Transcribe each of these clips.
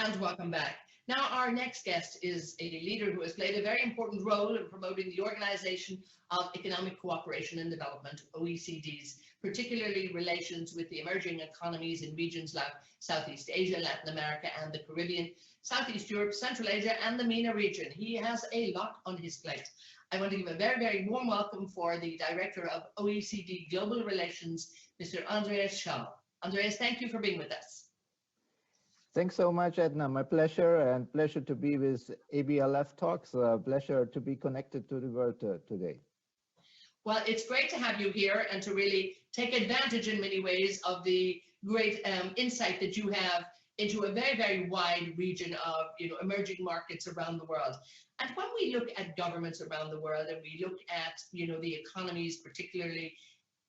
And welcome back. Now, our next guest is a leader who has played a very important role in promoting the Organization of Economic Cooperation and Development, OECD's, particularly relations with the emerging economies in regions like Southeast Asia, Latin America, and the Caribbean, Southeast Europe, Central Asia, and the MENA region. He has a lot on his plate. I want to give a very, very warm welcome for the Director of OECD Global Relations, Mr. Andreas Schaal. Andreas, thank you for being with us. Thanks so much, Edna. My pleasure, and pleasure to be with ABLF Talks. Pleasure to be connected to the world today. Well, it's great to have you here and to really take advantage in many ways of the great insight that you have into a very, very wide region of emerging markets around the world. And when we look at governments around the world and we look at the economies, particularly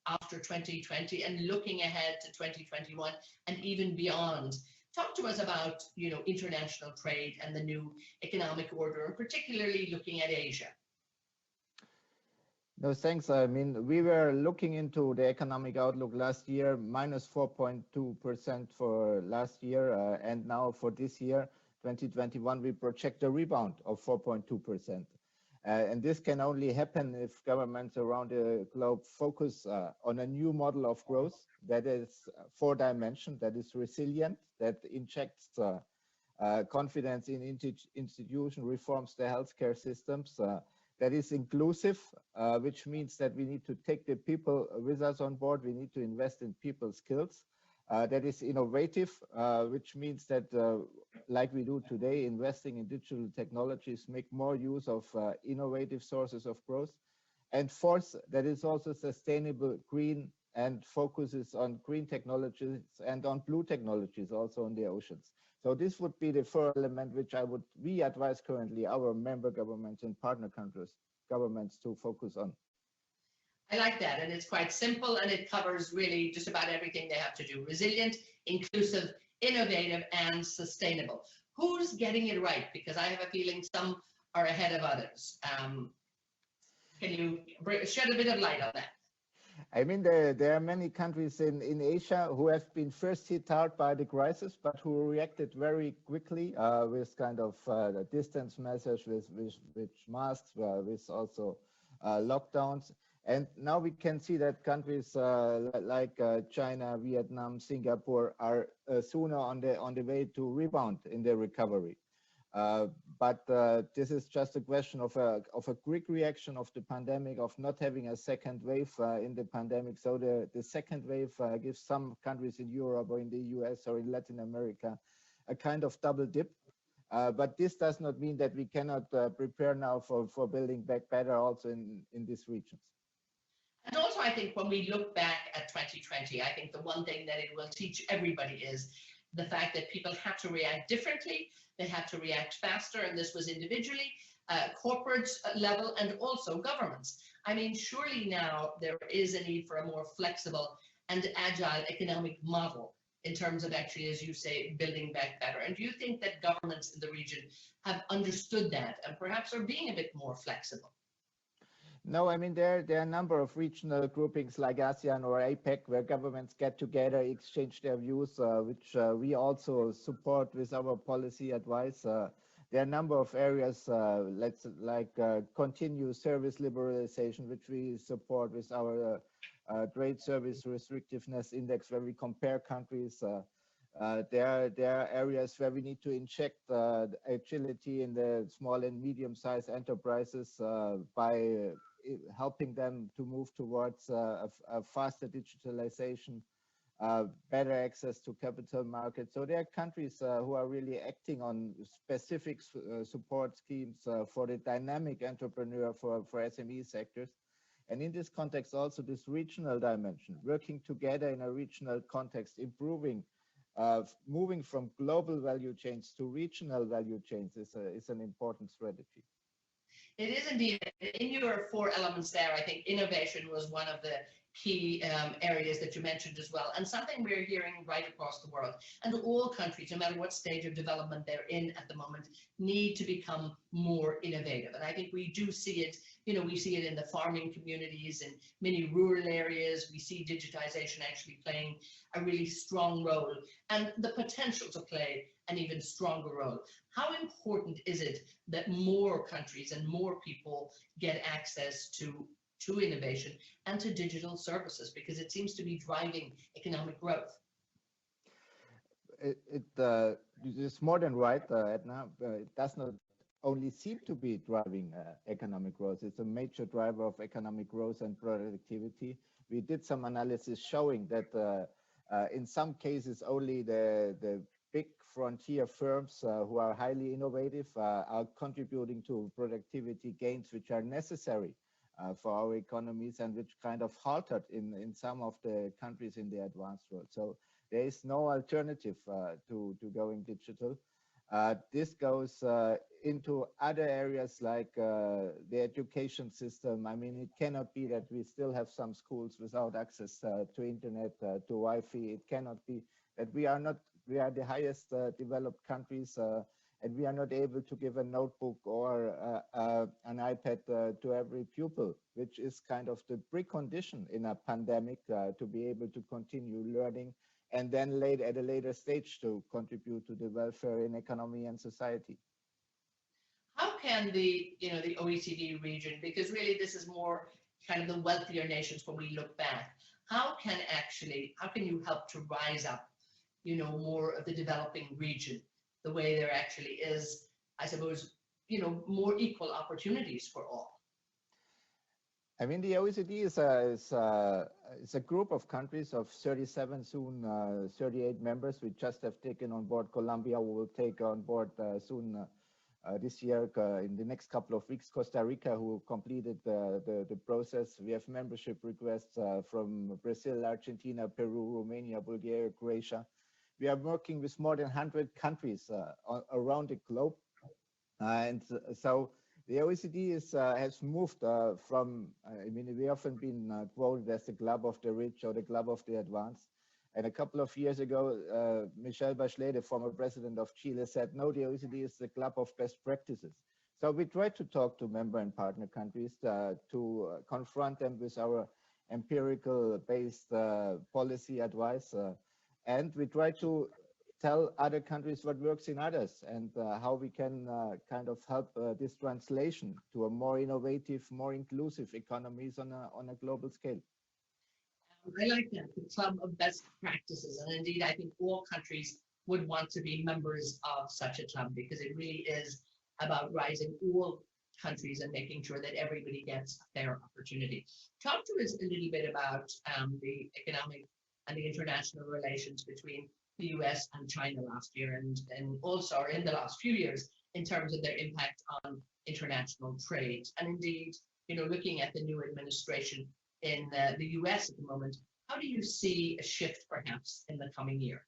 after 2020 and looking ahead to 2021 and even beyond, talk to us about, international trade and the new economic order, and particularly looking at Asia. No, thanks. I mean, we were looking into the economic outlook last year, minus 4.2% for last year. And now for this year, 2021, we project a rebound of 4.2%. And this can only happen if governments around the globe focus on a new model of growth that is four-dimensional, that is resilient, that injects confidence in institution, reforms the healthcare systems, that is inclusive, which means that we need to take the people with us on board. We need to invest in people's skills. That is innovative, which means that, like we do today, investing in digital technologies, make more use of innovative sources of growth. And fourth, that is also sustainable, green, and focuses on green technologies and on blue technologies also on the oceans. So this would be the four element which we advise currently our member governments and partner countries governments to focus on. I like that, and it's quite simple, and it covers really just about everything they have to do: resilient, inclusive, innovative, and sustainable. Who's getting it right? Because I have a feeling some are ahead of others. Can you shed a bit of light on that? I mean, there are many countries in Asia who have been first hit hard by the crisis, but who reacted very quickly with kind of distance measures, with masks, with also lockdowns. And now we can see that countries like China, Vietnam, Singapore are sooner on the way to rebound in their recovery. But this is just a question of a quick reaction of the pandemic, of not having a second wave in the pandemic. So the second wave gives some countries in Europe or in the US or in Latin America a kind of double dip. But this does not mean that we cannot prepare now for building back better also in these regions. And also, I think when we look back at 2020, I think the one thing that it will teach everybody is the fact that people had to react differently. They had to react faster, and this was individually, corporate level, and also governments. I mean, surely now there is a need for a more flexible and agile economic model in terms of actually, as you say, building back better. And do you think that governments in the region have understood that and perhaps are being a bit more flexible? No, I mean, there are a number of regional groupings like ASEAN or APEC where governments get together, exchange their views, which we also support with our policy advice. There are a number of areas like continuous service liberalization, which we support with our trade service restrictiveness index, where we compare countries. There are areas where we need to inject agility in the small and medium-sized enterprises by helping them to move towards a faster digitalization, better access to capital markets. So there are countries who are really acting on specific support schemes for the dynamic entrepreneur for SME sectors. And in this context, also this regional dimension, working together in a regional context, improving, moving from global value chains to regional value chains is an important strategy. It is indeed. In your four elements there, I think innovation was one of the key areas that you mentioned as well, and something we're hearing right across the world. And all countries, no matter what stage of development they're in at the moment, need to become more innovative. And I think we do see it, we see it in the farming communities, in many rural areas. We see digitization actually playing a really strong role, and the potential to play an even stronger role. How important is it that more countries and more people get access to innovation and to digital services, because it seems to be driving economic growth? It's more than right, Edna. It does not only seem to be driving economic growth. It's a major driver of economic growth and productivity. We did some analysis showing that in some cases only the big frontier firms who are highly innovative are contributing to productivity gains which are necessary for our economies and which kind of halted in some of the countries in the advanced world. So there is no alternative to going digital. This goes into other areas like the education system. I mean, it cannot be that we still have some schools without access to internet, to Wi-Fi. It cannot be that we are the highest developed countries and we are not able to give a notebook or an iPad to every pupil, which is kind of the precondition in a pandemic to be able to continue learning and then at a later stage to contribute to the welfare in economy and society. How can the OECD region, because really this is more kind of the wealthier nations when we look back, how can you help to rise up, more of the developing region, the way there actually is, I suppose, more equal opportunities for all? I mean, the OECD is a group of countries of 37, soon 38 members. We just have taken on board Colombia. We will take on board soon this year, in the next couple of weeks, Costa Rica, who completed the process. We have membership requests from Brazil, Argentina, Peru, Romania, Bulgaria, Croatia. We are working with more than 100 countries around the globe. And so the OECD has moved from, I mean, we often been quoted as the club of the rich or the club of the advanced. And a couple of years ago, Michelle Bachelet, the former president of Chile, said, no, the OECD is the club of best practices. So we try to talk to member and partner countries to confront them with our empirical-based policy advice. And we try to tell other countries what works in others and how we can kind of help this translation to a more innovative, more inclusive economies on a global scale. I like that, the club of best practices. And indeed, I think all countries would want to be members of such a club, because it really is about rising all countries and making sure that everybody gets a fair opportunity. Talk to us a little bit about the economic and the international relations between the US and China last year, and also in the last few years, in terms of their impact on international trade. And indeed, looking at the new administration in the US at the moment, how do you see a shift perhaps in the coming year?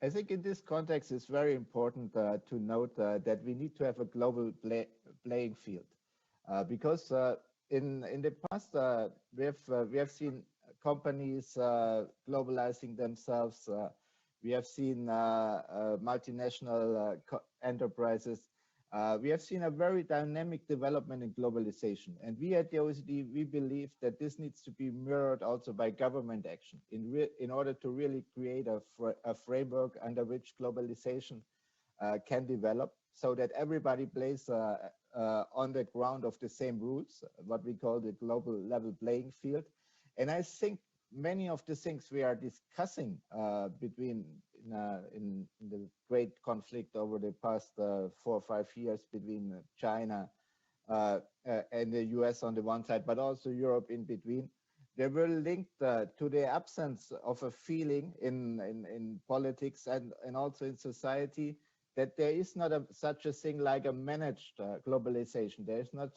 I think in this context, it's very important to note that we need to have a global playing field, because in the past we have seen companies globalizing themselves. We have seen multinational enterprises. We have seen a very dynamic development in globalization. And we at the OECD, we believe that this needs to be mirrored also by government action in order to really create a framework under which globalization can develop, so that everybody plays on the ground of the same rules, what we call the global level playing field. And I think many of the things we are discussing in the great conflict over the past 4 or 5 years between China and the US on the one side, but also Europe in between, they were linked to the absence of a feeling in politics and also in society that there is not such a thing like a managed globalization. There is not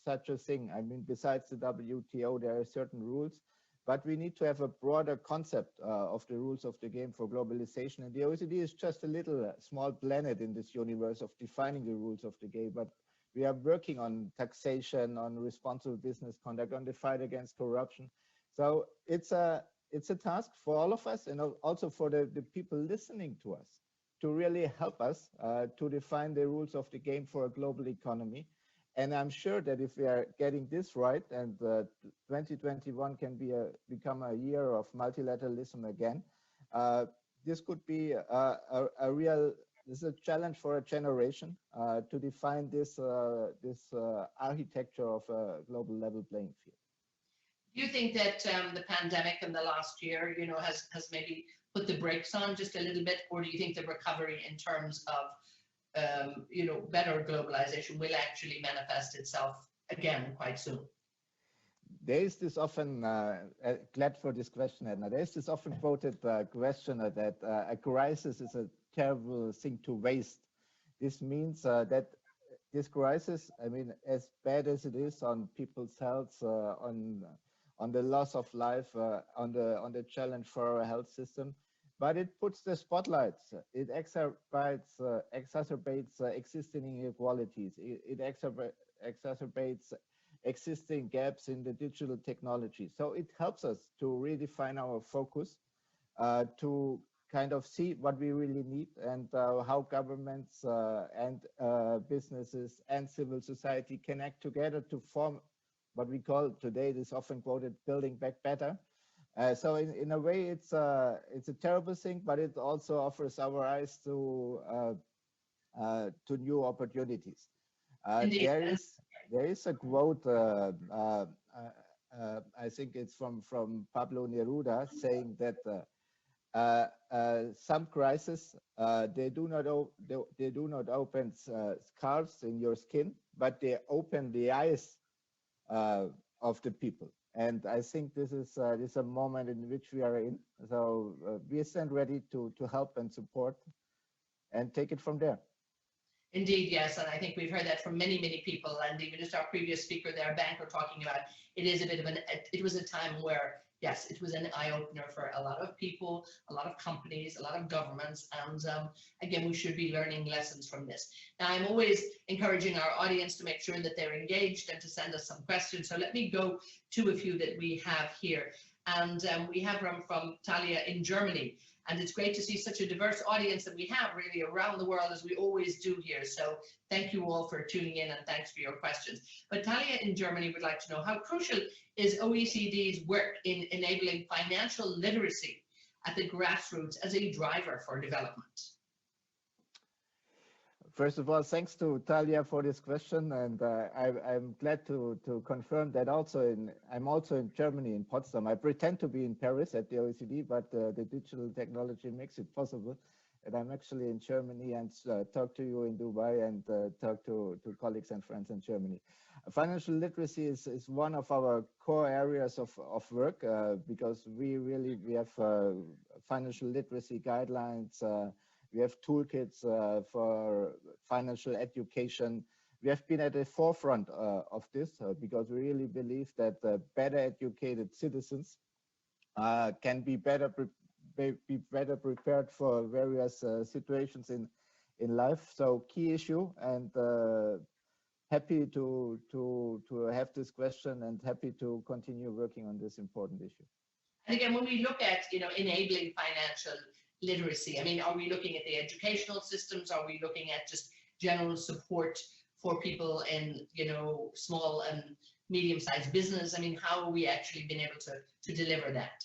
such a thing. I mean, besides the WTO, there are certain rules, but we need to have a broader concept of the rules of the game for globalization. And the OECD is just a little small planet in this universe of defining the rules of the game. But we are working on taxation, on responsible business conduct, on the fight against corruption. So it's a task for all of us, and also for the people listening to us, to really help us to define the rules of the game for a global economy. And I'm sure that if we are getting this right, and 2021 can become a year of multilateralism again, this could be a real, this is a challenge for a generation to define this architecture of a global level playing field. Do you think that the pandemic in the last year, has maybe put the brakes on just a little bit, or do you think the recovery in terms of better globalization will actually manifest itself again quite soon? There is this often, glad for this question, Edna, there is this often quoted question that a crisis is a terrible thing to waste. This means that this crisis, I mean, as bad as it is on people's health, on the loss of life, on the challenge for our health system, but it puts the spotlights. It exacerbates existing inequalities. It exacerbates existing gaps in the digital technology. So it helps us to redefine our focus, to kind of see what we really need and how governments and businesses and civil society can act together to form what we call today, this often quoted, building back better. So in a way, it's a terrible thing, but it also offers our eyes to new opportunities. There is a quote, I think it's from Pablo Neruda, saying that some crises they do not open scars in your skin, but they open the eyes of the people. And I think this is a moment in which we are in. So we stand ready to help and support and take it from there. Indeed, yes, and I think we've heard that from many, many people, and even just our previous speaker there, a banker, talking about it is a bit of it was a time where, yes, it was an eye-opener for a lot of people, a lot of companies, a lot of governments, and again, we should be learning lessons from this. Now, I'm always encouraging our audience to make sure that they're engaged and to send us some questions, so let me go to a few that we have here, and we have them from Talia in Germany. And it's great to see such a diverse audience that we have really around the world, as we always do here. So thank you all for tuning in, and thanks for your questions. But Talia in Germany would like to know, how crucial is OECD's work in enabling financial literacy at the grassroots as a driver for development? First of all, thanks to Talia for this question, and I'm glad to confirm that I'm also in Germany, in Potsdam. I pretend to be in Paris at the OECD, but the digital technology makes it possible. And I'm actually in Germany and talk to you in Dubai and talk to colleagues and friends in Germany. Financial literacy is one of our core areas of work because we have financial literacy guidelines. We have toolkits for financial education. We have been at the forefront of this because we really believe that better educated citizens can be better prepared for various situations in life. So key issue, and happy to have this question and happy to continue working on this important issue. And again, when we look at enabling financial literacy, I mean, are we looking at the educational systems? Are we looking at just general support for people in small and medium-sized business? I mean, how are we actually been able to deliver that?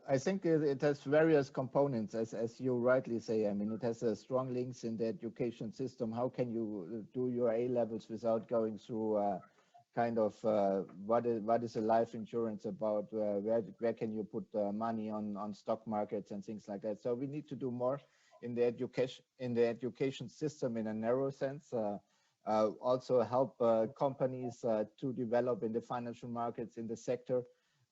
I think it has various components, as you rightly say. I mean, it has strong links in the education system. How can you do your A-levels without going through kind of what is a life insurance about? Where can you put money on stock markets and things like that? So we need to do more in the education system in a narrow sense. Also help companies to develop in the financial markets in the sector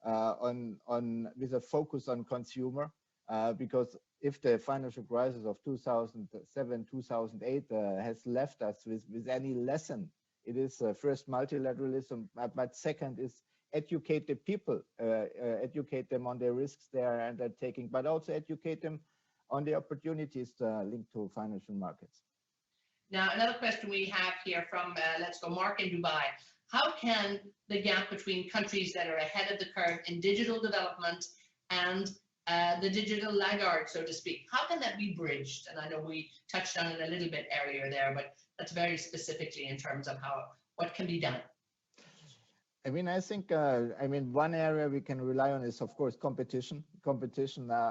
with a focus on consumer, because if the financial crisis of 2007-2008 has left us with any lesson, it is first multilateralism, but second is educate the people, educate them on the risks they are undertaking, but also educate them on the opportunities linked to financial markets. Now, another question we have here from, let's go, Mark in Dubai. How can the gap between countries that are ahead of the curve in digital development and the digital laggard, so to speak, how can that be bridged? And I know we touched on it a little bit earlier there, but that's very specifically in terms of what can be done. I mean, I think, one area we can rely on is, of course, competition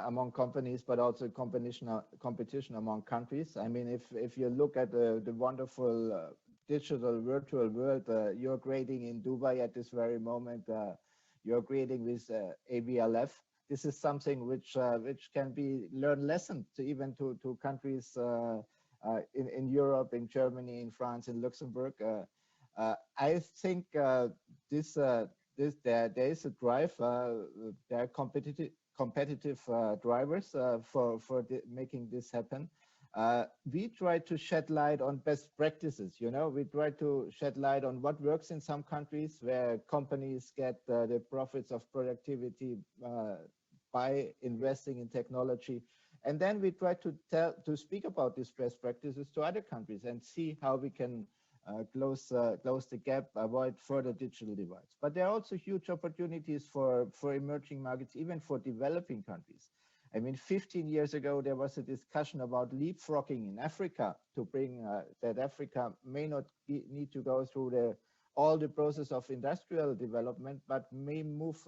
among companies, but also competition among countries. I mean, if you look at the wonderful digital virtual world you're creating in Dubai at this very moment, you're creating with ABLF. This is something which can be learned lesson to even to countries in Europe, in Germany, in France, in Luxembourg. I think this there is a drive. There are competitive drivers for making this happen. We try to shed light on best practices. You know, we try to shed light on what works in some countries where companies get the profits of productivity by investing in technology. And then we try to speak about these best practices to other countries and see how we can close the gap, avoid further digital divides. But there are also huge opportunities for emerging markets, even for developing countries. I mean, 15 years ago, there was a discussion about leapfrogging in Africa to bring that Africa may not need to go through all the process of industrial development, but may move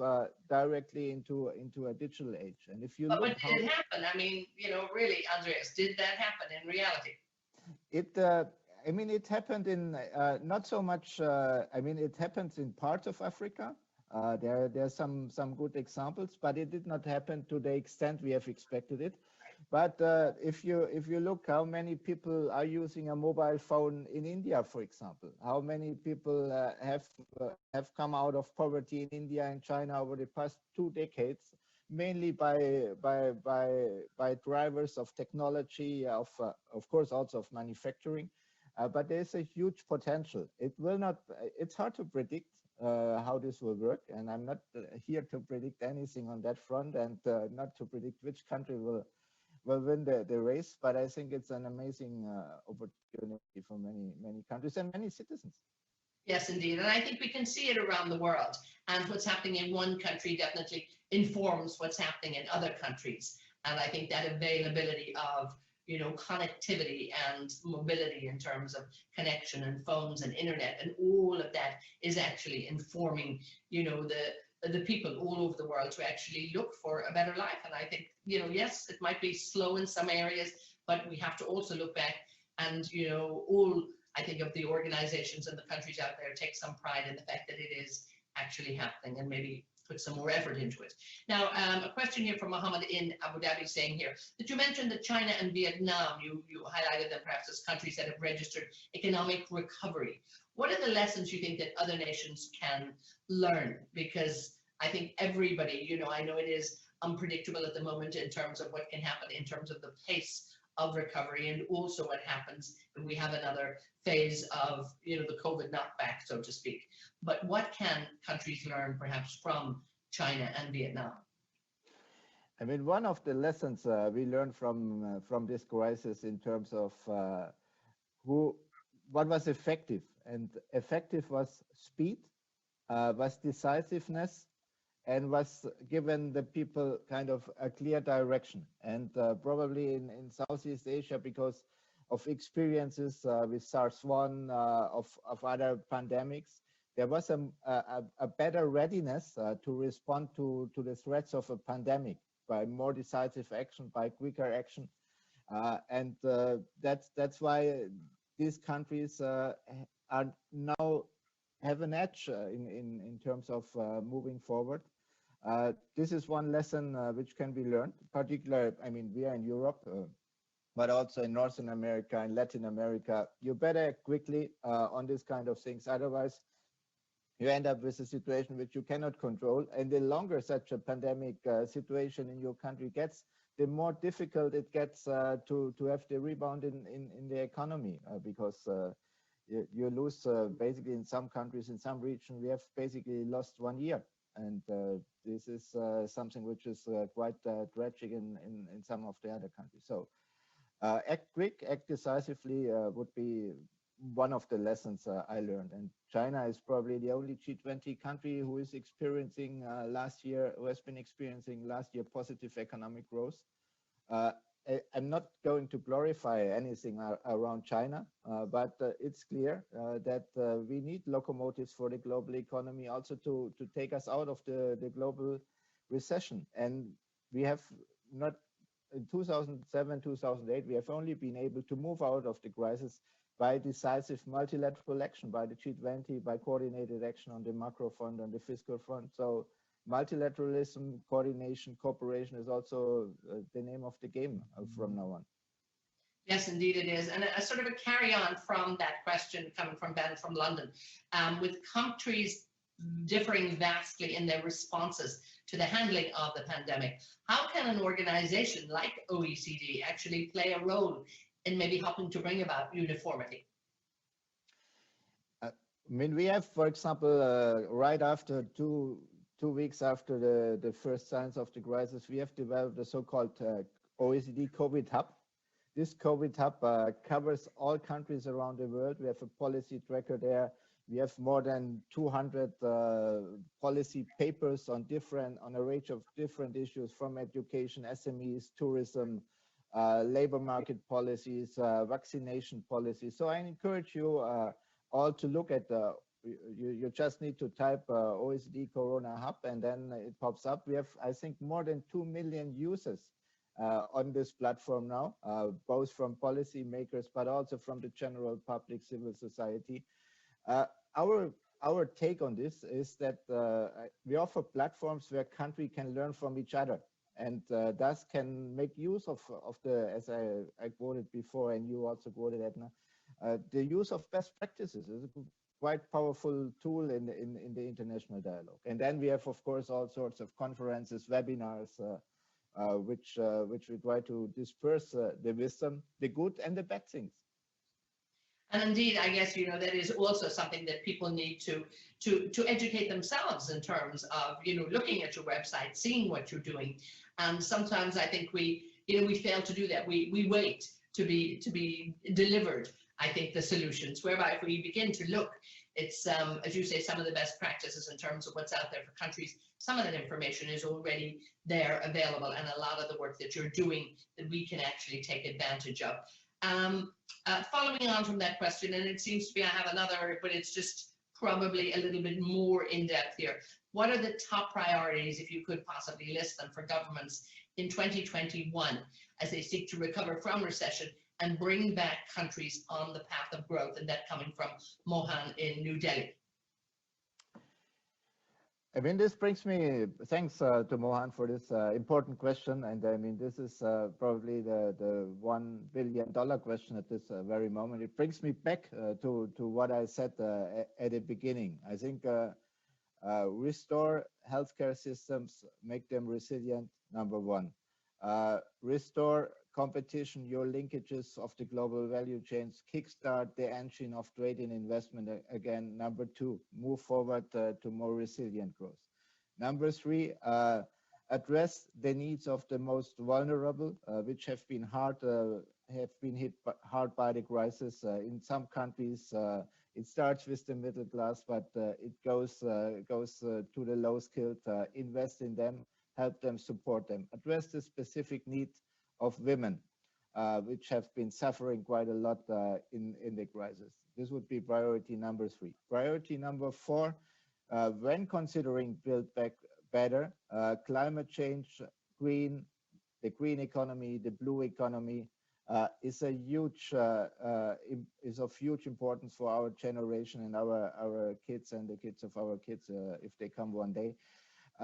directly into a digital age. And if you but look, did it happen? I mean, you know, really, Andreas, did that happen in reality? I mean, it happened in not so much. I mean, it happens in parts of Africa. There are some good examples, but it did not happen to the extent we have expected it. But if you look how many people are using a mobile phone in India, for example, how many people have come out of poverty in India and China over the past 2 decades, mainly by drivers of technology, of course also of manufacturing. But there's a huge potential. It will not. It's hard to predict how this will work, and I'm not here to predict anything on that front, and not to predict which country will win the race. But I think it's an amazing opportunity for many countries and many citizens. Yes, indeed. And I think we can see it around the world. And what's happening in one country definitely informs what's happening in other countries. And I think that availability of, you know, connectivity and mobility in terms of connection and phones and internet and all of that is actually informing, you know, the people all over the world to actually look for a better life. And I think, you know, yes, it might be slow in some areas, but we have to also look back and, you know, I think of the organizations and the countries out there take some pride in the fact that it is actually happening and maybe put some more effort into it. Now, a question here from Mohammed in Abu Dhabi saying here that you mentioned that China and Vietnam, you highlighted them perhaps as countries that have registered economic recovery. What are the lessons you think that other nations can learn? Because I think everybody, you know, I know it is unpredictable at the moment in terms of what can happen in terms of the pace of recovery and also what happens when we have another phase of, you know, the COVID knockback, so to speak. But what can countries learn perhaps from China and Vietnam? I mean, one of the lessons we learned from this crisis in terms of what was effective, and effective was speed, was decisiveness, and was given the people kind of a clear direction. And probably in Southeast Asia, because of experiences with SARS-1, of other pandemics, there was a better readiness to respond to the threats of a pandemic by more decisive action, by quicker action. And that's why these countries are now have an edge in terms of moving forward. This is one lesson which can be learned, particularly, I mean, we are in Europe, but also in Northern America and Latin America. You better act quickly on this kind of things. Otherwise, you end up with a situation which you cannot control. And the longer such a pandemic situation in your country gets, the more difficult it gets to have the rebound in the economy, because you lose basically in some countries, in some regions, we have basically lost 1 year. And this is something which is quite tragic in some of the other countries. So act quick, act decisively would be one of the lessons I learned. And China is probably the only G20 country who is experiencing who has been experiencing last year positive economic growth. I'm not going to glorify anything around China, but it's clear that we need locomotives for the global economy also to take us out of the global recession. And we have not, in 2007, 2008, we have only been able to move out of the crisis by decisive multilateral action, by the G20, by coordinated action on the macro front, on the fiscal front. So multilateralism, coordination, cooperation is also the name of the game from now on. Yes, indeed it is. And a sort of a carry on from that question coming from Ben from London, with countries differing vastly in their responses to the handling of the pandemic, how can an organization like OECD actually play a role in maybe helping to bring about uniformity? I mean, we have, for example, right after two weeks after the first signs of the crisis, we have developed a so-called OECD COVID Hub. This COVID Hub covers all countries around the world. We have a policy tracker there. We have more than 200 policy papers on a range of different issues, from education, SMEs, tourism, labor market policies, vaccination policies. So I encourage you all to look at you just need to type OECD Corona Hub, and then it pops up. We have, I think, more than 2 million users on this platform now, both from policymakers, but also from the general public, civil society. Our take on this is that we offer platforms where countries can learn from each other, and thus can make use of the, as I quoted before, and you also quoted, Edna, the use of best practices is a quite powerful tool in the international dialogue. And then we have, of course, all sorts of conferences, webinars, which we try to disperse the wisdom, the good and the bad things. And indeed, I guess, that is also something that people need to educate themselves in terms of, looking at your website, seeing what you're doing. And sometimes I think we fail to do that. We wait to be delivered, I think, the solutions, whereby if we begin to look, it's, as you say, some of the best practices in terms of what's out there for countries. Some of that information is already there, available, and a lot of the work that you're doing that we can actually take advantage of. Following on from that question, and it seems to be I have another, but it's just probably a little bit more in depth here. What are the top priorities, if you could possibly list them, for governments in 2021 as they seek to recover from recession and bring back countries on the path of growth? And that coming from Mohan in New Delhi. I mean, this brings me, thanks to Mohan for this important question. And I mean, this is probably the $1 billion question at this very moment. It brings me back to what I said at the beginning. I think restore healthcare systems, make them resilient, number one. Restore competition, your linkages of the global value chains, kickstart the engine of trade and investment again. Number two, move forward to more resilient growth. Number three, address the needs of the most vulnerable, which have been hit hard by the crisis. In some countries, it starts with the middle class, but it goes to the low skilled. Invest in them, help them, support them. Address the specific need of women, which have been suffering quite a lot in the crisis. This would be priority number three. Priority number four, when considering Build Back Better, climate change, the green economy, the blue economy is of huge importance for our generation and our kids and the kids of our kids if they come one day.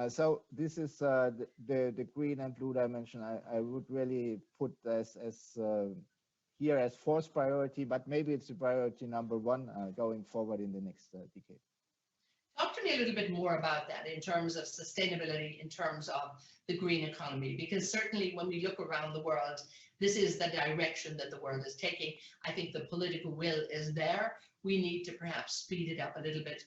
So this is the green and blue dimension. I would really put as here as fourth priority, but maybe it's the priority number one going forward in the next decade. Talk to me a little bit more about that in terms of sustainability, in terms of the green economy, because certainly when we look around the world, this is the direction that the world is taking. I think the political will is there. We need to perhaps speed it up a little bit.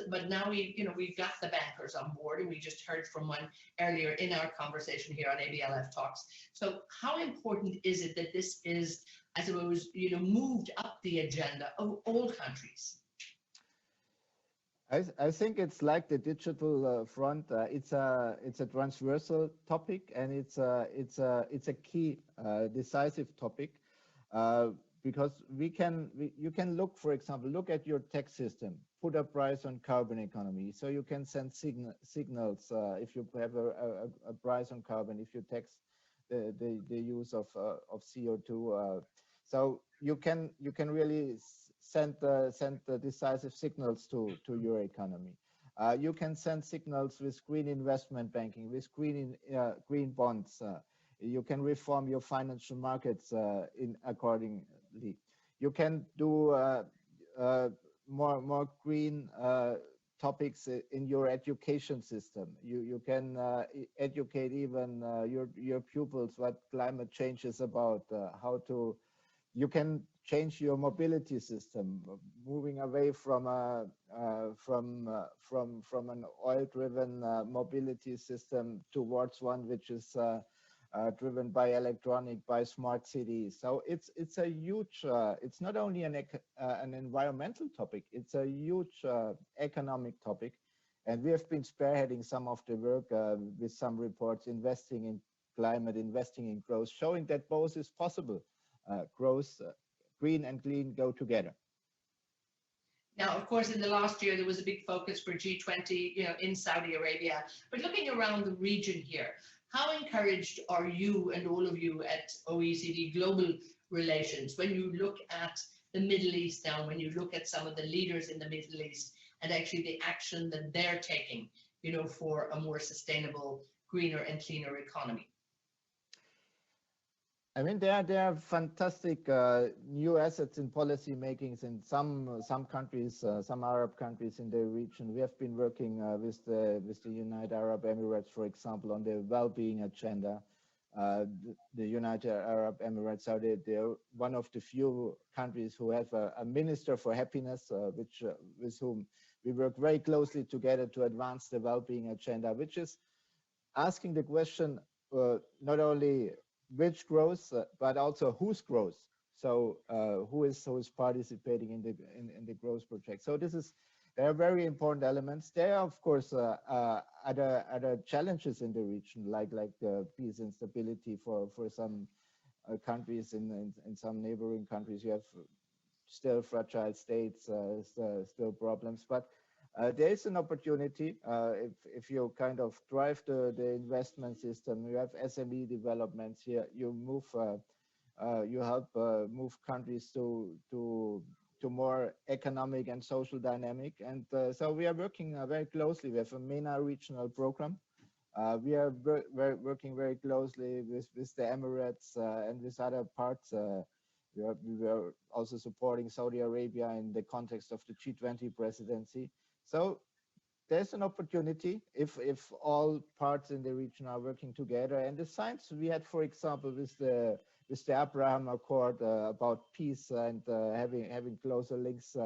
But now we've got the bankers on board, and we just heard from one earlier in our conversation here on ABLF Talks. So how important is it that this is, I suppose, moved up the agenda of all countries? I think it's like the digital front. It's a transversal topic, and it's a key decisive topic, uh, because you can look, for example, look at your tax system, put a price on carbon economy, so you can send signals if you have a price on carbon, if you tax the use of CO2. So you can really send the decisive signals to your economy. You can send signals with green investment banking, with green bonds. You can reform your financial markets in accordingly. You can do uh, more green topics in your education system. You can educate even your pupils what climate change is about, how to. You can change your mobility system, moving away from from an oil-driven mobility system towards one which is driven by electronic, by smart cities. So it's a huge. It's not only an environmental topic. It's a huge economic topic, and we have been spearheading some of the work with some reports, investing in climate, investing in growth, showing that both is possible. Growth, green and clean go together. Now, of course, in the last year, there was a big focus for G20, in Saudi Arabia. But looking around the region here, how encouraged are you and all of you at OECD Global Relations when you look at the Middle East now, when you look at some of the leaders in the Middle East and actually the action that they're taking, for a more sustainable, greener and cleaner economy? I mean, there are fantastic new assets in policy makings in some countries, some Arab countries in the region. We have been working with the United Arab Emirates, for example, on the well-being agenda. The United Arab Emirates are they're one of the few countries who have a minister for happiness, with whom we work very closely together to advance the well-being agenda, which is asking the question not only which grows, but also whose grows. So who is participating in the growth project? So there are very important elements. There are, of course, other challenges in the region, like peace and stability for some countries in some neighboring countries. You have still fragile states, still problems, but there is an opportunity if you kind of drive the investment system. You have SME developments here. You help move countries to more economic and social dynamic. And so we are working very closely. We have a MENA regional program. We are working very closely with the Emirates and with other parts. We are also supporting Saudi Arabia in the context of the G20 presidency. So there's an opportunity if all parts in the region are working together. And the signs we had, for example, with the Abraham Accord about peace and having closer links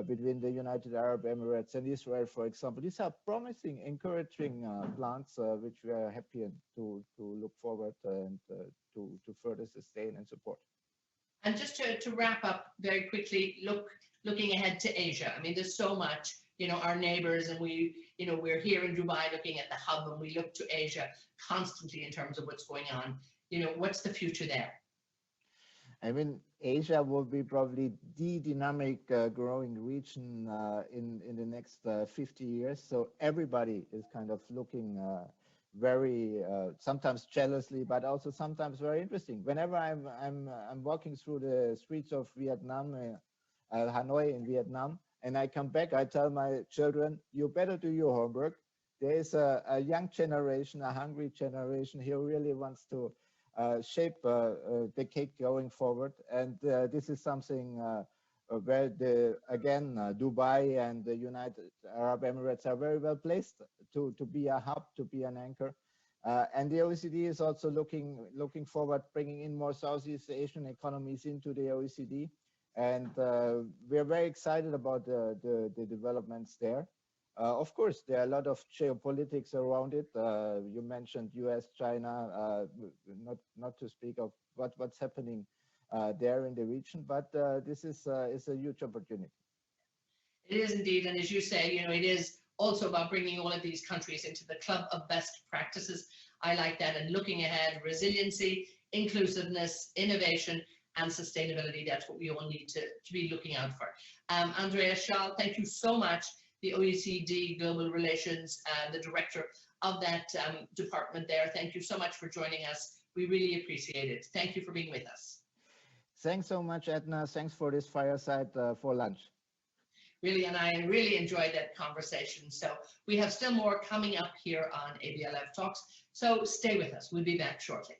between the United Arab Emirates and Israel, for example, these are promising, encouraging plans which we are happy to look forward and to further sustain and support. And just to wrap up very quickly, looking ahead to Asia. I mean, there's so much, our neighbors, and we're here in Dubai looking at the hub, and we look to Asia constantly in terms of what's going on. What's the future there? I mean, Asia will be probably the dynamic growing region in the next 50 years. So everybody is kind of looking very sometimes jealously, but also sometimes very interesting. Whenever I'm walking through the streets of Vietnam, Hanoi in Vietnam, and I come back, I tell my children, you better do your homework. There is a young generation, a hungry generation who really wants to shape the cake going forward. And this is something where Dubai and the United Arab Emirates are very well placed to be a hub, to be an anchor. And the OECD is also looking forward, bringing in more Southeast Asian economies into the OECD. And we're very excited about the developments there. Of course, there are a lot of geopolitics around it. You mentioned US, China, not to speak of what's happening there in the region, but this is a huge opportunity. It is indeed, and as you say, it is also about bringing all of these countries into the club of best practices. I like that, and looking ahead, resiliency, inclusiveness, innovation, and sustainability. That's what we all need to be looking out for. Andreas Schaal, thank you so much, the OECD Global Relations, the director of that department there. Thank you so much for joining us. We really appreciate it. Thank you for being with us. Thanks so much, Edna. Thanks for this fireside for lunch. Really, and I really enjoyed that conversation. So we have still more coming up here on ABLF Talks. So stay with us. We'll be back shortly.